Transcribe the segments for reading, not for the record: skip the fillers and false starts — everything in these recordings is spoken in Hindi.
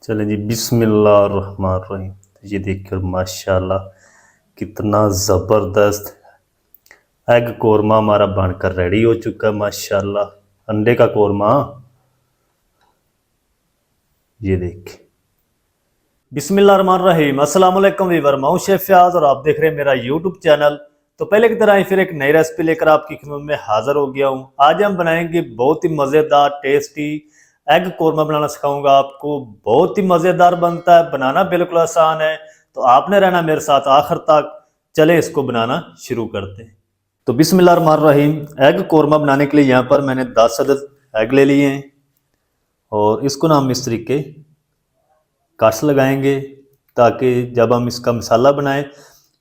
चलें जी, बिस्मिल्लाहिर्रहमानिर्रहीम। ये देखिए माशाल्लाह कितना ज़बरदस्त एग कोरमा हमारा बनकर रेडी हो चुका है। माशाल्लाह अंडे का कोरमा। ये देखिए, बिस्मिल्लाहिर्रहमानिर्रहीम। अस्सलाम वालेकुम वीवर, मैं हूं शेफ फयाज और आप देख रहे हैं मेरा यूट्यूब चैनल। तो पहले की तरह ही फिर एक नई रेसिपी लेकर आपकी खिदमत में हाजिर हो गया हूं। आज हम बनाएंगे बहुत ही मज़ेदार टेस्टी एग कोरमा बनाना सिखाऊंगा आपको। बहुत ही मज़ेदार बनता है, बनाना बिल्कुल आसान है। तो आपने रहना मेरे साथ आखिर तक। चले इसको बनाना शुरू करते हैं। तो बिस्मिल्लाहिर्रहमानिर्रहीम, एग कोरमा बनाने के लिए यहाँ पर मैंने 10 अदद एग ले लिए हैं और इसको ना हम इस तरीके कट्स लगाएंगे ताकि जब हम इसका मसाला बनाएं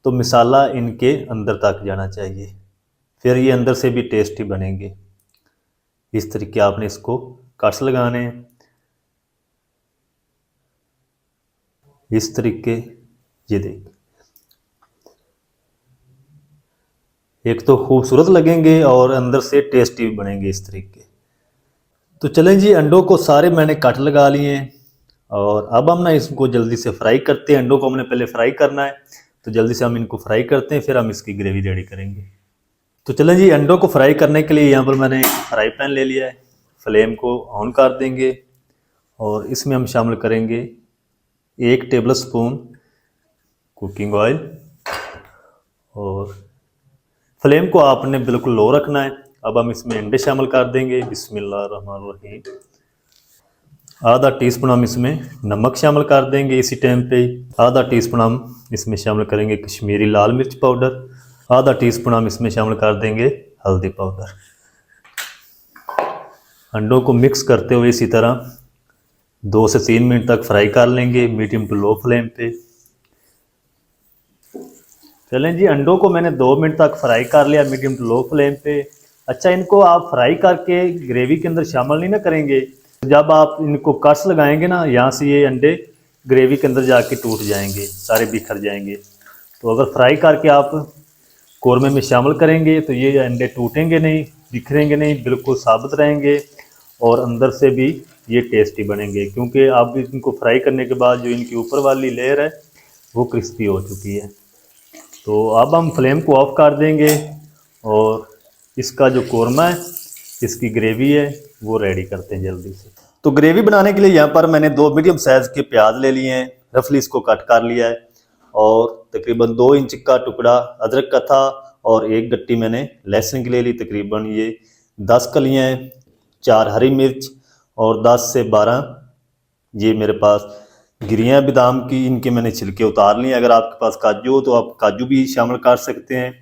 तो मसाला इनके अंदर तक जाना चाहिए, फिर ये अंदर से भी टेस्टी बनेंगे। इस तरीके आपने इसको कट्स लगाने हैं, इस तरीके। ये देखिए, एक तो खूबसूरत लगेंगे और अंदर से टेस्टी भी बनेंगे इस तरीके। तो चलें जी, अंडों को सारे मैंने कट लगा लिए हैं और अब हम ना इसको जल्दी से फ्राई करते हैं। अंडों को हमने पहले फ्राई करना है, तो जल्दी से हम इनको फ्राई करते हैं, फिर हम इसकी ग्रेवी रेडी करेंगे। तो चलें जी, अंडों को फ्राई करने के लिए यहाँ पर मैंने एक फ्राई पैन ले लिया है। फ्लेम को ऑन कर देंगे और इसमें हम शामिल करेंगे 1 टेबल स्पून कुकिंग ऑयल और फ्लेम को आपने बिल्कुल लो रखना है। अब हम इसमें अंडे शामिल कर देंगे। बिस्मिल्लाहिर्रहमानिर्रहीम। आधा टीस्पून हम इसमें नमक शामिल कर देंगे इसी टाइम पे ही। आधा टीस्पून हम इसमें शामिल करेंगे कश्मीरी लाल मिर्च पाउडर। आधा टीस्पून हम इसमें शामिल कर देंगे हल्दी पाउडर। अंडों को मिक्स करते हुए इसी तरह 2 से 3 मिनट तक फ्राई कर लेंगे मीडियम टू लो फ्लेम पे। चलें जी, अंडों को मैंने 2 मिनट तक फ्राई कर लिया मीडियम टू लो फ्लेम पे। अच्छा, इनको आप फ्राई करके ग्रेवी के अंदर शामिल नहीं ना करेंगे। जब आप इनको कट्स लगाएंगे ना, यहाँ से ये अंडे ग्रेवी के अंदर जाके टूट जाएंगे, सारे बिखर जाएंगे। तो अगर फ्राई करके आप कोरमे में शामिल करेंगे तो ये अंडे टूटेंगे नहीं, बिखरेंगे नहीं, बिल्कुल साबित रहेंगे और अंदर से भी ये टेस्टी बनेंगे, क्योंकि आप इनको फ्राई करने के बाद जो इनकी ऊपर वाली लेयर है वो क्रिस्पी हो चुकी है। तो अब हम फ्लेम को ऑफ कर देंगे और इसका जो कोरमा है, इसकी ग्रेवी है, वो रेडी करते हैं जल्दी से। तो ग्रेवी बनाने के लिए यहाँ पर मैंने 2 मीडियम साइज़ के प्याज ले लिए हैं, रफली इसको कट कर लिया है और तकरीबन 2 इंच का टुकड़ा अदरक का था और 1 गट्टी मैंने लहसुन की ले ली। तकरीबन ये 10 कलियाँ हैं, 4 हरी मिर्च और 10 से 12 ये मेरे पास गिरियाँ बादाम की, इनके मैंने छिलके उतार लिए। अगर आपके पास काजू हो तो आप काजू भी शामिल कर सकते हैं।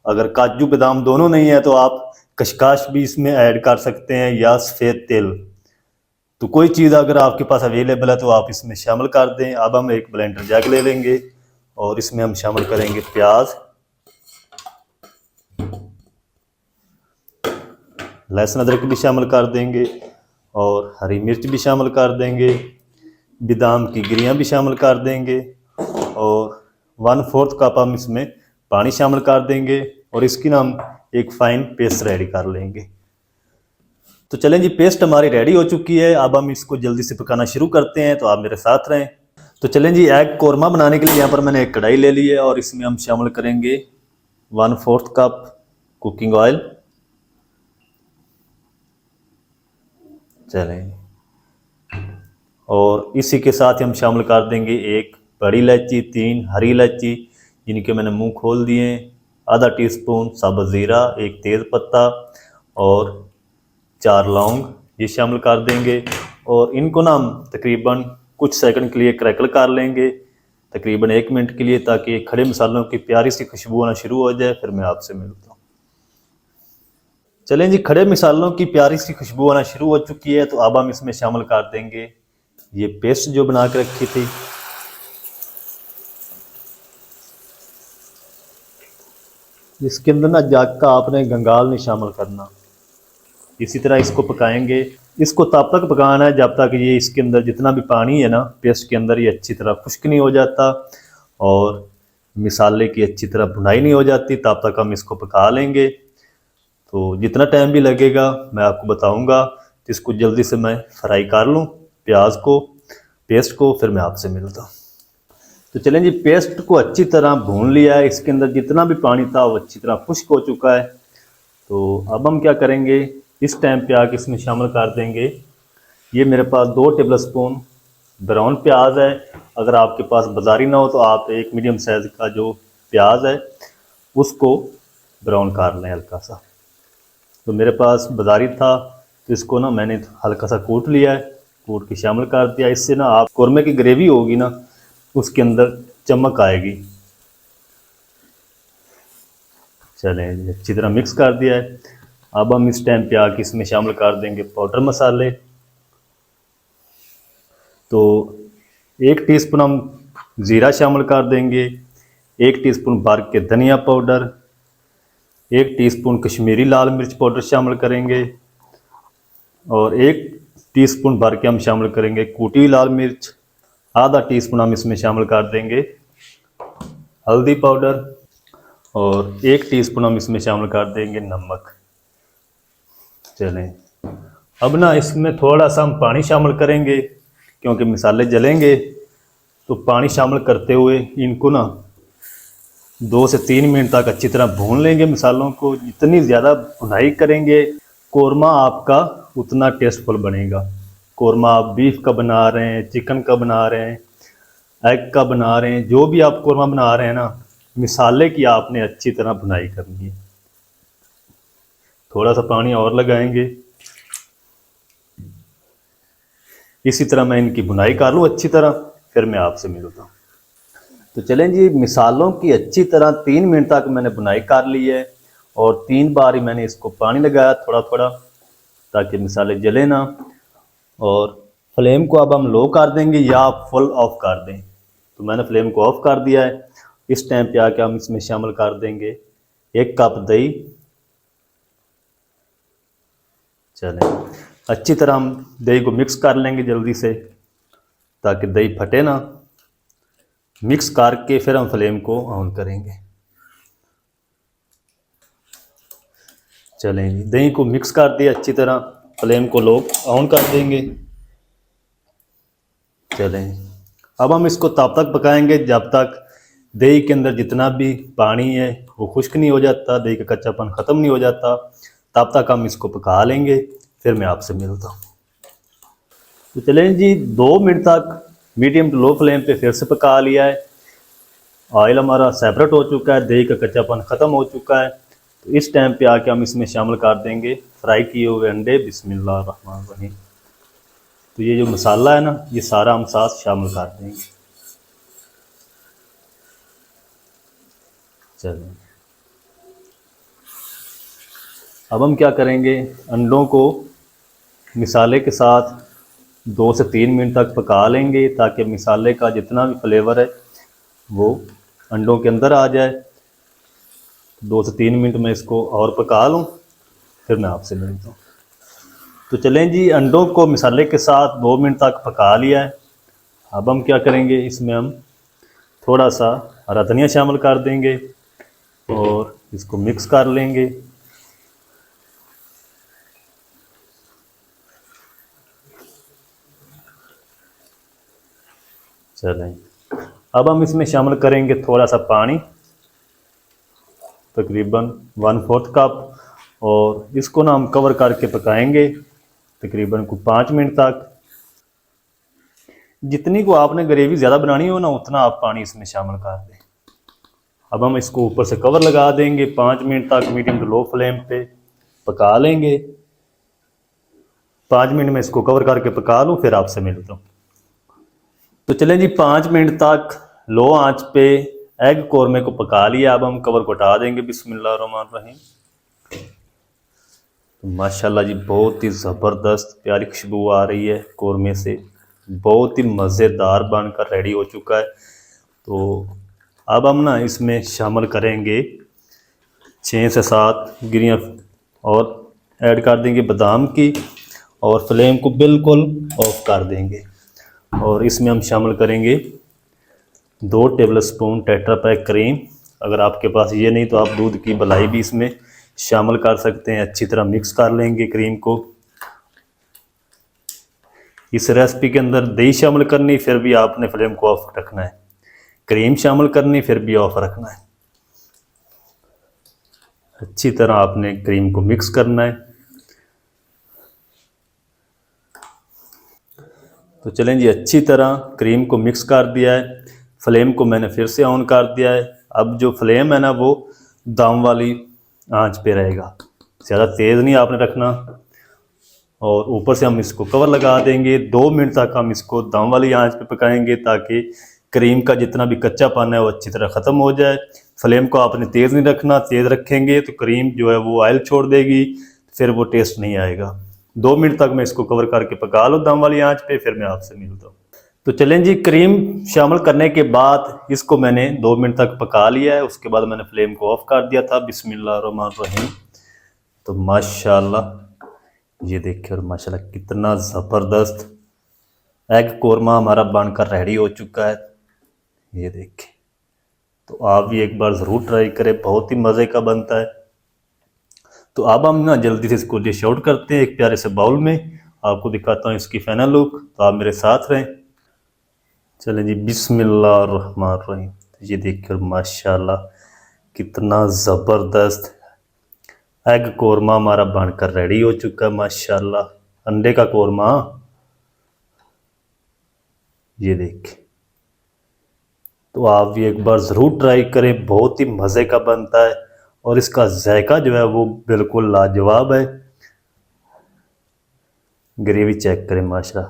अगर काजू बादाम दोनों नहीं है तो आप कशकाश भी इसमें ऐड कर सकते हैं या सफ़ेद तिल। तो कोई चीज़ अगर आपके पास अवेलेबल है तो आप इसमें शामिल कर दें। अब हम एक ब्लेंडर जग ले लेंगे और इसमें हम शामिल करेंगे प्याज, लहसुन अदरक भी शामिल कर देंगे और हरी मिर्च भी शामिल कर देंगे। बादाम की गिरियाँ भी शामिल कर देंगे और 1/4 कप हम इसमें पानी शामिल कर देंगे और इसकी ना हम एक फाइन पेस्ट रेडी कर लेंगे। तो चलें जी, पेस्ट हमारी रेडी हो चुकी है। अब हम इसको जल्दी से पकाना शुरू करते हैं, तो आप मेरे साथ रहें। तो चलें जी, एग कोरमा बनाने के लिए यहाँ पर मैंने एक कढ़ाई ले ली है और इसमें हम शामिल करेंगे 1/4 कप कुकिंग ऑयल। चलें, और इसी के साथ हम शामिल कर देंगे 1 बड़ी इलायची, 3 हरी इलायची जिनके मैंने मुंह खोल दिए, आधा टीस्पून साबुत ज़ीरा, 1 तेज़ पत्ता और 4 लौंग ये शामिल कर देंगे और इनको ना हम तकरीबन कुछ सेकंड के लिए क्रैकल कर लेंगे, तकरीबन 1 मिनट के लिए, ताकि खड़े मसालों की प्यारी सी खुशबू आना शुरू हो जाए। फिर मैं आपसे मिलता हूँ। चलें जी, खड़े मसालों की प्यारी सी खुशबू आना शुरू हो चुकी है। तो अब हम इसमें शामिल कर देंगे ये पेस्ट जो बना के रखी थी। इसके अंदर ना जग का आपने गंगाल नहीं शामिल करना। इसी तरह इसको पकाएंगे। इसको तब तक पकाना है जब तक ये इसके अंदर जितना भी पानी है ना पेस्ट के अंदर, ये अच्छी तरह खुश्क नहीं हो जाता और मसाले की अच्छी तरह भुनाई नहीं हो जाती। तब तक हम इसको पका लेंगे। तो जितना टाइम भी लगेगा मैं आपको बताऊंगा। तो इसको जल्दी से मैं फ्राई कर लूँ प्याज को पेस्ट को, फिर मैं आपसे मिलता हूँ। तो चलें जी, पेस्ट को अच्छी तरह भून लिया है, इसके अंदर जितना भी पानी था वो अच्छी तरह खुश्क हो चुका है। तो अब हम क्या करेंगे, इस टाइम पे आके इसमें शामिल कर देंगे, ये मेरे पास 2 टेबल स्पून ब्राउन प्याज है। अगर आपके पास बाजारी ना हो तो आप एक मीडियम साइज़ का जो प्याज है उसको ब्राउन कर लें हल्का सा। तो मेरे पास बाजारी था तो इसको ना मैंने हल्का सा कूट लिया है, कूट के शामिल कर दिया। इससे ना आप कौरमे की ग्रेवी होगी ना उसके अंदर चमक आएगी। चलें, अच्छी तरह मिक्स कर दिया है। अब हम इस टाइम पे आके इसमें शामिल कर देंगे पाउडर मसाले। तो 1 टीस्पून हम ज़ीरा शामिल कर देंगे, 1 टीस्पून भर के धनिया पाउडर, 1 टीस्पून कश्मीरी लाल मिर्च पाउडर शामिल करेंगे और 1 टीस्पून भर के हम शामिल करेंगे कूटी हुई लाल मिर्च। आधा टीस्पून हम इसमें शामिल कर देंगे हल्दी पाउडर और 1 टीस्पून हम इसमें शामिल कर देंगे नमक। चलें, अब ना इसमें थोड़ा सा हम पानी शामिल करेंगे क्योंकि मसाले जलेंगे। तो पानी शामिल करते हुए इनको ना 2 से 3 मिनट तक अच्छी तरह भून लेंगे मसालों को। जितनी ज़्यादा भुनाई करेंगे कौरमा आपका उतना टेस्टफुल बनेगा। कौरमा आप बीफ का बना रहे हैं, चिकन का बना रहे हैं, एग का बना रहे हैं, जो भी आप कौरमा बना रहे हैं ना, मसाले की आपने अच्छी तरह भुनाई करनी है। थोड़ा सा पानी और लगाएंगे, इसी तरह मैं इनकी भुनाई कर लूँ अच्छी तरह, फिर मैं आपसे मिलता हूँ। तो चलें जी, मिसालों की अच्छी तरह 3 मिनट तक मैंने भुनाई कर ली है और 3 बार ही मैंने इसको पानी लगाया थोड़ा थोड़ा ताकि मिसाले जले ना। और फ्लेम को अब हम लो कर देंगे या आप फुल ऑफ कर दें। तो मैंने फ्लेम को ऑफ कर दिया है। इस टाइम पे आके हम इसमें शामिल कर देंगे 1 कप दही। चलें, अच्छी तरह हम दही को मिक्स कर लेंगे जल्दी से ताकि दही फटे ना। मिक्स करके फिर हम फ्लेम को ऑन करेंगे। चलें जी, दही को मिक्स कर दिया अच्छी तरह, फ्लेम को लो ऑन कर देंगे। चलें, अब हम इसको तब तक पकाएंगे जब तक दही के अंदर जितना भी पानी है वो खुश्क नहीं हो जाता, दही का कच्चापन ख़त्म नहीं हो जाता। तब तक हम इसको पका लेंगे, फिर मैं आपसे मिलता हूँ। तो चलें जी, 2 मिनट तक मीडियम टू लो फ्लेम पे फिर से पका लिया है। ऑयल हमारा सेपरेट हो चुका है, दही का कच्चापन ख़त्म हो चुका है। तो इस टाइम पे आके हम इसमें शामिल कर देंगे फ्राई किए हुए अंडे। बिस्मिल्लाहिर्रहमानिर्रहीम। तो ये जो मसाला है ना, ये सारा हम साथ शामिल कर देंगे। चलें, अब हम क्या करेंगे, अंडों को मिसाले के साथ 2 से 3 मिनट तक पका लेंगे ताकि मिसाले का जितना भी फ्लेवर है वो अंडों के अंदर आ जाए। 2 से 3 मिनट में इसको और पका लूँ, फिर मैं आपसे मिलता हूँ। तो चलें जी, अंडों को मिसाले के साथ 2 मिनट तक पका लिया है। अब हम क्या करेंगे, इसमें हम थोड़ा सा हरा धनिया शामिल कर देंगे और इसको मिक्स कर लेंगे। चलें, अब हम इसमें शामिल करेंगे थोड़ा सा पानी, तकरीबन 1/4 कप, और इसको ना हम कवर करके पकाएंगे तकरीबन 5 मिनट तक। जितनी को आपने ग्रेवी ज़्यादा बनानी हो ना, उतना आप पानी इसमें शामिल कर दें। अब हम इसको ऊपर से कवर लगा देंगे, 5 मिनट तक मीडियम टू लो फ्लेम पे पका लेंगे। 5 मिनट में इसको कवर करके पका लूँ, फिर आपसे मिलता हूँ। तो चलें जी, 5 मिनट तक लो आंच पे एग कौरमे को पका लिया। अब हम कवर को हटा देंगे। बिस्मिल्लाहिर्रहमानिर्रहीम। तो माशाल्लाह जी, बहुत ही ज़बरदस्त प्यारी खुशबू आ रही है कौरमे से, बहुत ही मज़ेदार बनकर रेडी हो चुका है। तो अब हम ना इसमें शामिल करेंगे 6 से 7 गिरियाँ और ऐड कर देंगे बादाम की, और फ्लेम को बिल्कुल ऑफ कर देंगे। और इसमें हम शामिल करेंगे 2 table spoon tetra pack cream. अगर आपके पास ये नहीं तो आप दूध की मलाई भी इसमें शामिल कर सकते हैं। अच्छी तरह मिक्स कर लेंगे क्रीम को। इस रेसिपी के अंदर दही शामिल करनी, फिर भी आपने फ्लेम को ऑफ रखना है। क्रीम शामिल करनी, फिर भी ऑफ रखना है। अच्छी तरह आपने क्रीम को मिक्स करना है। तो चलें जी, अच्छी तरह क्रीम को मिक्स कर दिया है। फ्लेम को मैंने फिर से ऑन कर दिया है। अब जो फ्लेम है ना वो दम वाली आंच पे रहेगा, ज़्यादा तेज़ नहीं आपने रखना। और ऊपर से हम इसको कवर लगा देंगे। 2 मिनट तक हम इसको दम वाली आंच पे पकाएंगे ताकि क्रीम का जितना भी कच्चापन है वो अच्छी तरह ख़त्म हो जाए। फ्लेम को आपने तेज़ नहीं रखना, तेज़ रखेंगे तो क्रीम जो है वो ऑयल छोड़ देगी, फिर वो टेस्ट नहीं आएगा। 2 मिनट तक मैं इसको कवर करके पका लूँ दम वाली आंच पे, फिर मैं आपसे मिलता हूँ। तो चलें जी, क्रीम शामिल करने के बाद इसको मैंने 2 मिनट तक पका लिया है। उसके बाद मैंने फ्लेम को ऑफ कर दिया था। बिस्मिल्लाहिर्रहमानिर्रहीम। तो माशाल्लाह ये देखिए, और माशाल्लाह कितना ज़बरदस्त एग कोरमा हमारा बनकर रेडी हो चुका है। ये देखिए, तो आप भी एक बार ज़रूर ट्राई करें, बहुत ही मज़े का बनता है। तो अब हम ना जल्दी से इसको डिश आउट करते हैं एक प्यारे से बाउल में। आपको दिखाता हूँ इसकी फाइनल लुक, तो आप मेरे साथ रहें। चलें जी, बिस्मिल्लाहिर्रहमानिर्रहीम। ये देखिए माशाल्लाह कितना ज़बरदस्त एग कोरमा हमारा बनकर रेडी हो चुका है। माशाल्लाह, अंडे का कोरमा। ये देखिए, तो आप भी एक बार ज़रूर ट्राई करें, बहुत ही मज़े का बनता है और इसका जायका जो है वो बिल्कुल लाजवाब है। ग्रेवी चेक करें, माशाल्लाह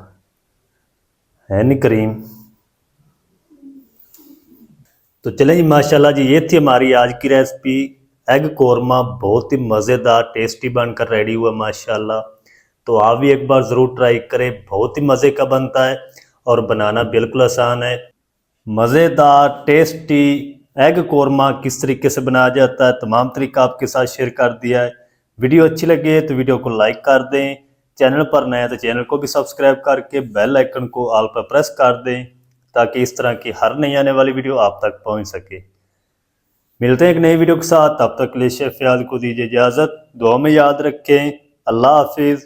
है नहीं करीम। तो चलें जी, माशाल्लाह जी, ये थी हमारी आज की रेसिपी एग कोरमा। बहुत ही मज़ेदार टेस्टी बनकर रेडी हुआ माशाल्लाह। तो आप भी एक बार ज़रूर ट्राई करें, बहुत ही मज़े का बनता है और बनाना बिल्कुल आसान है। मज़ेदार टेस्टी एग कोरमा किस तरीके से बनाया जाता है, तमाम तरीका आपके साथ शेयर कर दिया है। वीडियो अच्छी लगी तो वीडियो को लाइक कर दें। चैनल पर नए हैं तो चैनल को भी सब्सक्राइब करके बेल आइकन को ऑल पर प्रेस कर दें ताकि इस तरह की हर नई आने वाली वीडियो आप तक पहुंच सके। मिलते हैं एक नई वीडियो के साथ, तब तक के लिए शेफ याद को दीजिए इजाज़त। दुआ में याद रखें। अल्लाह हाफिज़।